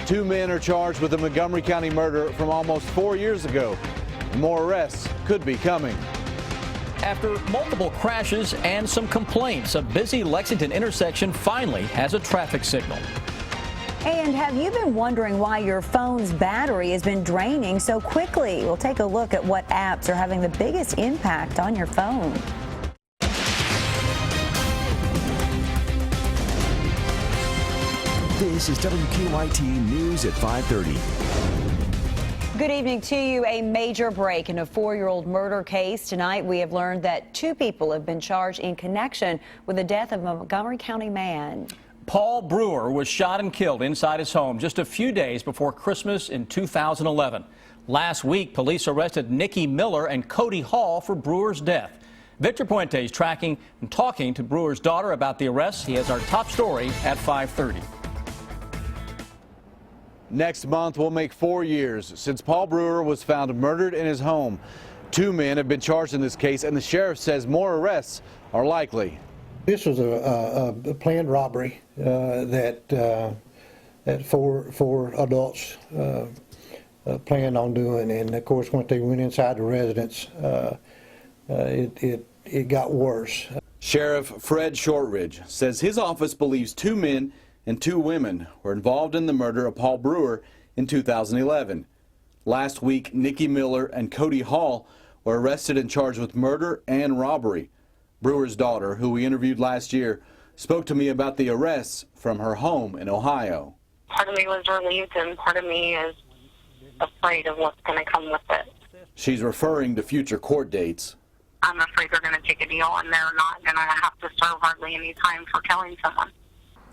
2 men are charged with the Montgomery County murder from almost 4 years ago. More arrests could be coming. After multiple crashes and some complaints, a busy Lexington intersection finally has a traffic signal. And have you been wondering why your phone's battery has been draining so quickly? We'll take a look at what apps are having the biggest impact on your phone. This is WKYT News at 5:30. Good evening to you. A major break in a 4-year-old murder case. Tonight we have learned that 2 people have been charged in connection with the death of a Montgomery County man. Paul Brewer was shot and killed inside his home just a few days before Christmas in 2011. Last week, police arrested Nikki Miller and Cody Hall for Brewer's death. Victor Puente is tracking and talking to Brewer's daughter about the arrests. He has our top story at 5:30. Next month will make 4 years since Paul Brewer was found murdered in his home. 2 men have been charged in this case, and the sheriff says more arrests are likely. This was a planned robbery that four adults planned on doing, and of course, once they went inside the residence, it got worse. Sheriff Fred Shortridge says his office believes 2 men and 2 women were involved in the murder of Paul Brewer in 2011. Last week, Nikki Miller and Cody Hall were arrested and charged with murder and robbery. Brewer's daughter, who we interviewed last year, spoke to me about the arrests from her home in Ohio. Part of me was relieved and part of me is afraid of what's going to come with it. She's referring to future court dates. I'm afraid they're going to take a deal and they're not going to have to serve hardly any time for killing someone.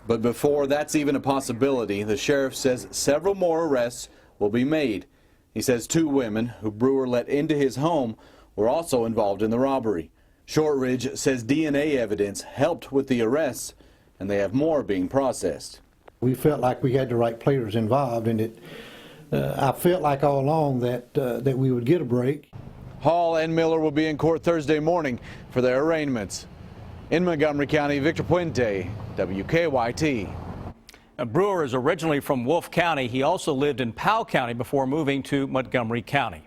But before that's even a possibility, the sheriff says several more arrests will be made. He says 2 women who Brewer let into his home were also involved in the robbery. Shortridge says DNA evidence helped with the arrests, and they have more being processed. We felt like we had the right players involved, and I felt like all along that we would get a break. Hall and Miller will be in court Thursday morning for their arraignments. In Montgomery County, Victor Puente, WKYT. Brewer is originally from Wolfe County. He also lived in Powell County before moving to Montgomery County.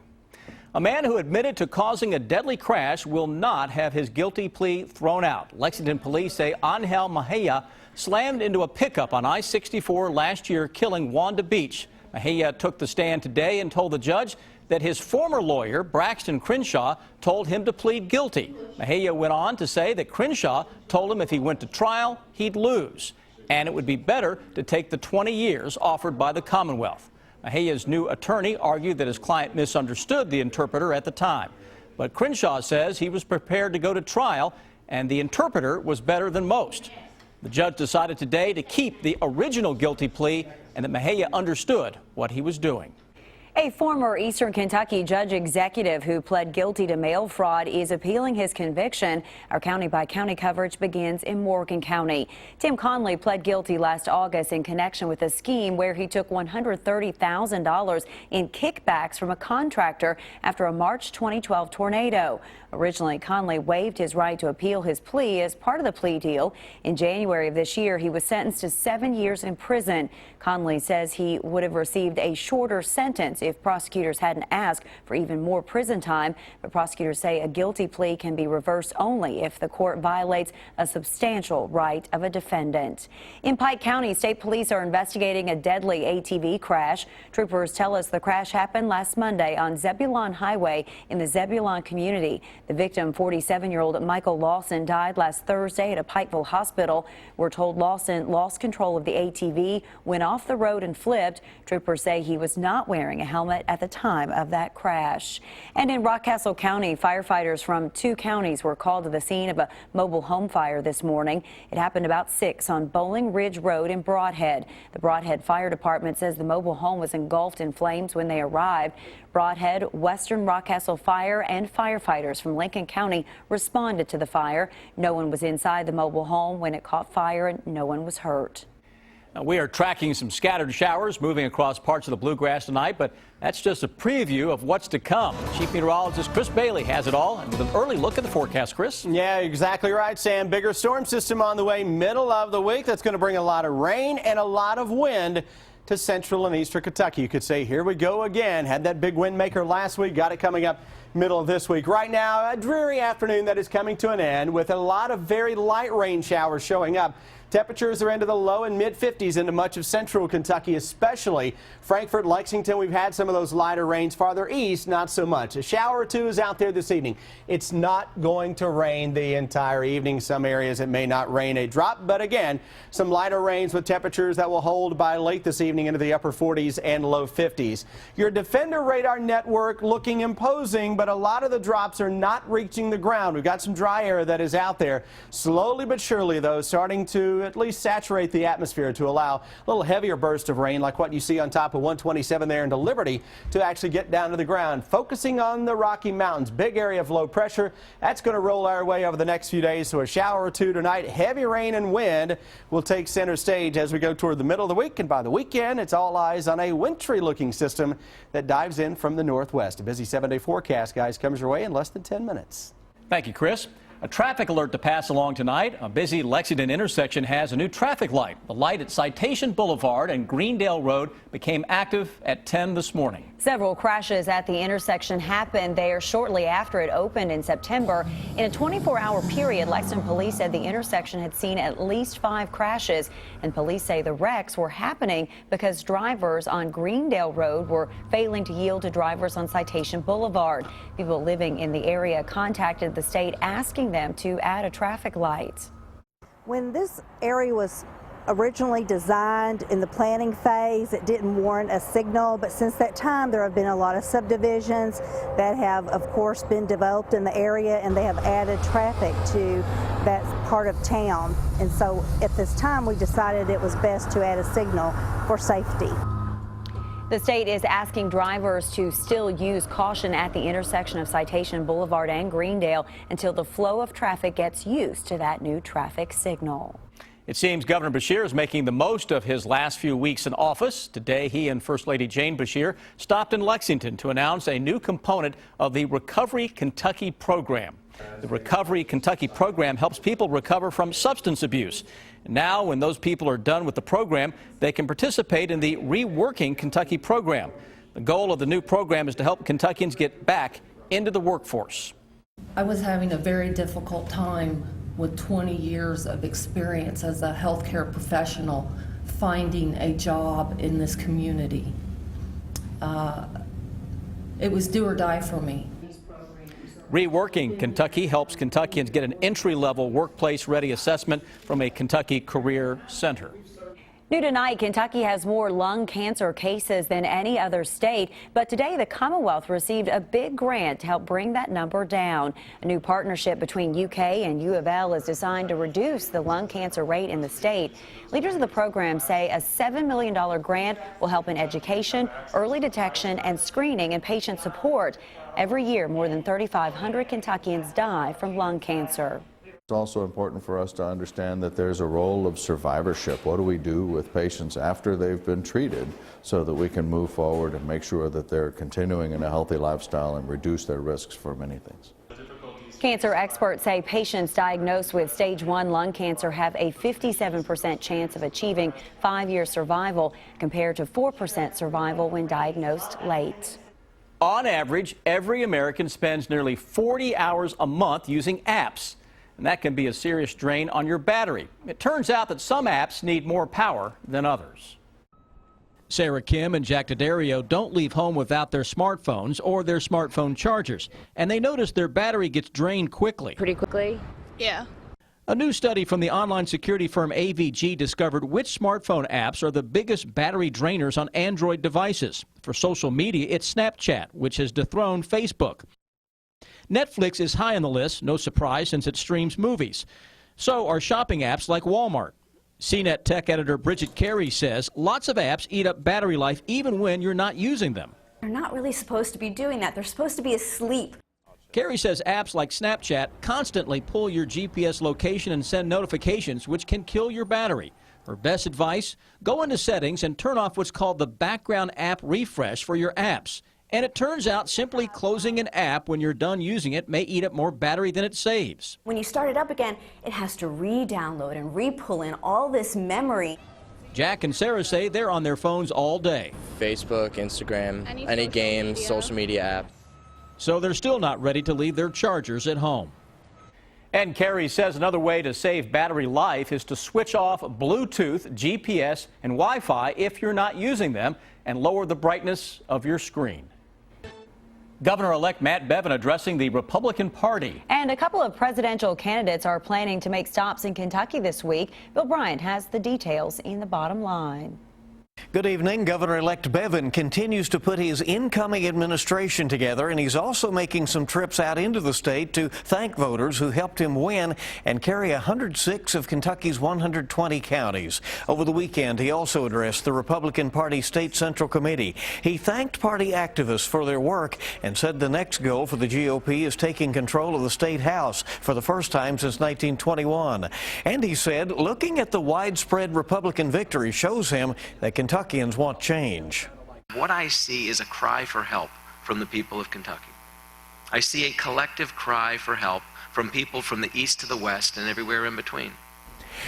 A man who admitted to causing a deadly crash will not have his guilty plea thrown out. Lexington police say Angel Mejia slammed into a pickup on I64 last year, killing Wanda Beach. Mejia took the stand today and told the judge that his former lawyer, Braxton Crenshaw, told him to plead guilty. Mejia went on to say that Crenshaw told him if he went to trial, he'd lose, and it would be better to take the 20 years offered by the Commonwealth. Mejia's new attorney argued that his client misunderstood the interpreter at the time. But Crenshaw says he was prepared to go to trial, and the interpreter was better than most. The judge decided today to keep the original guilty plea and that Mejia understood what he was doing. A former Eastern Kentucky judge executive who pled guilty to mail fraud is appealing his conviction. Our county-by-county coverage begins in Morgan County. Tim Conley pled guilty last August in connection with a scheme where he took $130,000 in kickbacks from a contractor after a March 2012 tornado. Originally, Conley waived his right to appeal his plea as part of the plea deal. In January of this year, he was sentenced to 7 years in prison. Conley says he would have received a shorter sentence if prosecutors hadn't asked for even more prison time. But prosecutors say a guilty plea can be reversed only if the court violates a substantial right of a defendant. In Pike County, state police are investigating a deadly ATV crash. Troopers tell us the crash happened last Monday on Zebulon Highway in the Zebulon community. The victim, 47-year-old Michael Lawson, died last Thursday at a Pikeville hospital. We're told Lawson lost control of the ATV, went off the road and flipped. Troopers say he was not wearing a helmet at the time of that crash. And in Rockcastle County, firefighters from 2 counties were called to the scene of a mobile home fire this morning. It happened about 6 on Bowling Ridge Road in Brodhead. The Brodhead Fire Department says the mobile home was engulfed in flames when they arrived. Brodhead, Western Rockcastle Fire, and firefighters from Lincoln County responded to the fire. No one was inside the mobile home when it caught fire, and no one was hurt. Now, we are tracking some scattered showers moving across parts of the bluegrass tonight, but that's just a preview of what's to come. Chief Meteorologist Chris Bailey has it all, and with an early look at the forecast. Chris? Yeah, exactly right, Sam. Bigger storm system on the way middle of the week. That's going to bring a lot of rain and a lot of wind to central and eastern Kentucky. You could say, here we go again. Had that big wind maker last week, got it coming up middle of this week. Right now, a dreary afternoon that is coming to an end with a lot of very light rain showers showing up. Temperatures are into the low and mid 50s into much of central Kentucky, especially Frankfort, Lexington. We've had some of those lighter rains. Farther east, not so much. A shower or two is out there this evening. It's not going to rain the entire evening. Some areas it may not rain a drop, but again, some lighter rains with temperatures that will hold by late this evening into the upper 40s and low 50s. Your Defender radar network looking imposing, but a lot of the drops are not reaching the ground. We've got some dry air that is out there. Slowly but surely, though, starting to at least saturate the atmosphere to allow a little heavier burst of rain like what you see on top of 127 there into Liberty to actually get down to the ground. Focusing on the Rocky Mountains, big area of low pressure. That's going to roll our way over the next few days, so a shower or two tonight. Heavy rain and wind will take center stage as we go toward the middle of the week, and by the weekend it's all eyes on a wintry looking system that dives in from the northwest. A busy 7-day forecast, guys, comes your way in less than 10 minutes. Thank you, Chris. A traffic alert to pass along tonight. A busy Lexington intersection has a new traffic light. The light at Citation Boulevard and Greendale Road became active at 10 this morning. Several crashes at the intersection happened there shortly after it opened in September. In a 24-hour period, Lexington police said the intersection had seen at least 5 crashes, and police say the wrecks were happening because drivers on Greendale Road were failing to yield to drivers on Citation Boulevard. People living in the area contacted the state asking them to add a traffic light. When this area was originally designed in the planning phase, it didn't warrant a signal, but since that time there have been a lot of subdivisions that have of course been developed in the area, and they have added traffic to that part of town, and so at this time we decided it was best to add a signal for safety. The state is asking drivers to still use caution at the intersection of Citation Boulevard and Greendale until the flow of traffic gets used to that new traffic signal. It seems Governor Beshear is making the most of his last few weeks in office. Today, he and First Lady Jane Beshear stopped in Lexington to announce a new component of the Recovery Kentucky program. The Recovery Kentucky program helps people recover from substance abuse. Now, when those people are done with the program, they can participate in the Reworking Kentucky program. The goal of the new program is to help Kentuckians get back into the workforce. I was having a very difficult time with 20 years of experience as a healthcare professional finding a job in this community. It was do or die for me. Reworking Kentucky helps Kentuckians get an entry-level workplace-ready assessment from a Kentucky Career Center. New tonight, Kentucky has more lung cancer cases than any other state, but today the Commonwealth received a big grant to help bring that number down. A new partnership between UK and U of L is designed to reduce the lung cancer rate in the state. Leaders of the program say a $7 million grant will help in education, early detection, and screening and patient support. Every year, more than 3,500 Kentuckians die from lung cancer. It's also important for us to understand that there's a role of survivorship. What do we do with patients after they've been treated so that we can move forward and make sure that they're continuing in a healthy lifestyle and reduce their risks for many things. Cancer experts say patients diagnosed with stage 1 lung cancer have a 57% chance of achieving 5-year survival compared to 4% survival when diagnosed late. On average, every American spends nearly 40 hours a month using apps, and that can be a serious drain on your battery. It turns out that some apps need more power than others. Sarah Kim and Jack Daddario don't leave home without their smartphones or their smartphone chargers, and they notice their battery gets drained quickly. Pretty quickly? Yeah. A new study from the online security firm AVG discovered which smartphone apps are the biggest battery drainers on Android devices. For social media, it's Snapchat, which has dethroned Facebook. Netflix is high on the list, no surprise since it streams movies. So are shopping apps like Walmart. CNET tech editor Bridget Carey says lots of apps eat up battery life even when you're not using them. They're not really supposed to be doing that. They're supposed to be asleep. Carey says apps like Snapchat constantly pull your GPS location and send notifications, which can kill your battery. Her best advice, go into settings and turn off what's called the background app refresh for your apps. And it turns out simply closing an app when you're done using it may eat up more battery than it saves. When you start it up again, it has to re-download and re-pull in all this memory. Jack and Sarah say they're on their phones all day. Facebook, Instagram, any games, social media app. So they're still not ready to leave their chargers at home. And Carrie says another way to save battery life is to switch off Bluetooth, GPS, and Wi-Fi if you're not using them, and lower the brightness of your screen. Governor-elect Matt Bevin addressing the Republican Party. And a couple of presidential candidates are planning to make stops in Kentucky this week. Bill Bryant has the details in the bottom line. Good evening. Governor-elect Bevin continues to put his incoming administration together, and he's also making some trips out into the state to thank voters who helped him win and carry 106 of Kentucky's 120 counties. Over the weekend, he also addressed the Republican Party State Central Committee. He thanked party activists for their work and said the next goal for the GOP is taking control of the state house for the first time since 1921. And he said looking at the widespread Republican victory shows him that Kentuckians want change. What I see is a cry for help from the people of Kentucky. I see a collective cry for help from people from the east to the west and everywhere in between.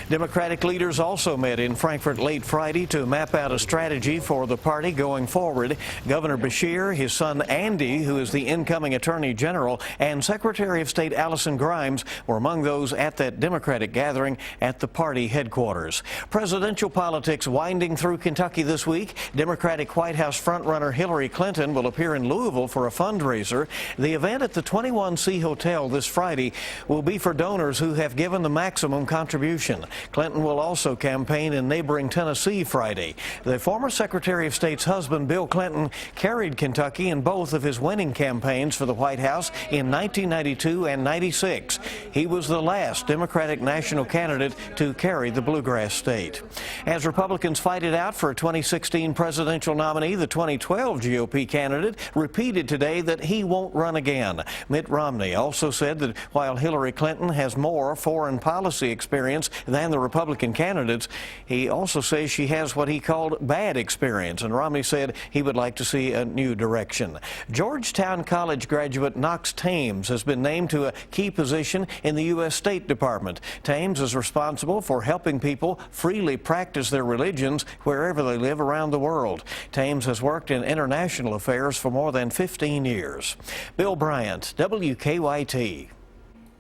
Democratic leaders also met in Frankfort late Friday to map out a strategy for the party going forward. Governor Beshear, his son Andy, who is the incoming Attorney General, and Secretary of State Allison Grimes were among those at that Democratic gathering at the party headquarters. Presidential politics winding through Kentucky this week. Democratic White House frontrunner Hillary Clinton will appear in Louisville for a fundraiser. The event at the 21C Hotel this Friday will be for donors who have given the maximum contribution. Clinton will also campaign in neighboring Tennessee Friday. The former Secretary of State's husband, Bill Clinton, carried Kentucky in both of his winning campaigns for the White House in 1992 and 96. He was the last Democratic national candidate to carry the bluegrass state. As Republicans fight it out for a 2016 presidential nominee, the 2012 GOP candidate repeated today that he won't run again. Mitt Romney also said that while Hillary Clinton has more foreign policy experience than the Republican candidates, he also says she has what he called bad experience, and Romney said he would like to see a new direction. Georgetown College graduate Knox Thames has been named to a key position in the U.S. State Department. Thames is responsible for helping people freely practice their religions wherever they live around the world. Thames has worked in international affairs for more than 15 years. Bill Bryant, WKYT.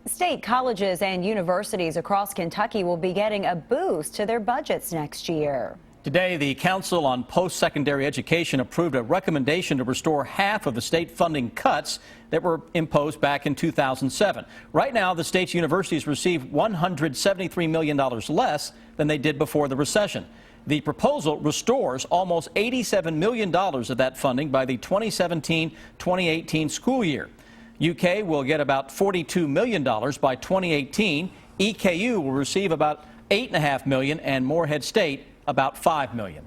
State colleges and universities across Kentucky will be getting a boost to their budgets next year. Today, the Council on Post-Secondary Education approved a recommendation to restore half of the state funding cuts that were imposed back in 2007. Right now, the state's universities receive $173 million less than they did before the recession. The proposal restores almost $87 million of that funding by the 2017-2018 school year. UK will get about $42 million by 2018. EKU will receive about $8.5 million, and Morehead State about $5 million.